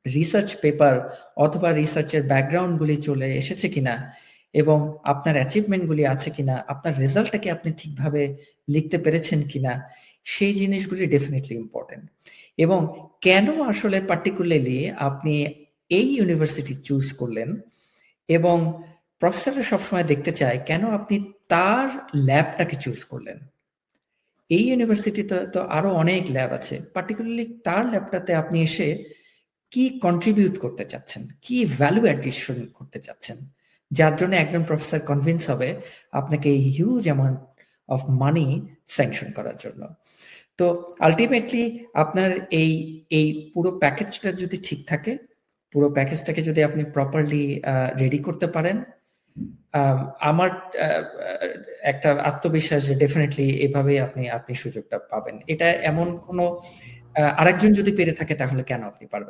Research paper অথবা রিসার্চের background গুলি চলে এসেছে কিনা এবং আপনার অ্যাচিভমেন্ট গুলি আছে কিনা, আপনার রেজাল্টটাকে আপনি ঠিকভাবে লিখতে পেরেছেন কিনা, সেই জিনিসগুলি ডেফিনিটলি ইম্পর্টেন্ট। এবং কেন আসলে পার্টিকুলারলি আপনি এই ইউনিভার্সিটি চুজ করলেন এবং প্রফেসররা সবসময় দেখতে চায় কেন আপনি তার ল্যাবটাকে চুজ করলেন। এই ইউনিভার্সিটিতে তো আরো অনেক ল্যাব আছে, পার্টিকুলারলি তার ল্যাবটাতে আপনি এসে কি কন্ট্রিবিউট করতে চাচ্ছেন, কি ভ্যালু অ্যাডিশন করতে চাচ্ছেন, যার জন্য একজন প্রফেসর কনভিন্স হবে আপনাকে এই huge amount of money sanction করার জন্য। তো আলটিমেটলি আপনার এই এই পুরো প্যাকেজটা যদি ঠিক থাকে, পুরো প্যাকেজটাকে যদি আপনি প্রপারলি রেডি করতে পারেন, আমার একটা আত্মবিশ্বাস যে ডেফিনেটলি এভাবেই আপনি সুযোগটা পাবেন। এটা এমন কোনো আরেকজন যদি পেরে থাকে তাহলে কেন আপনি পারবেন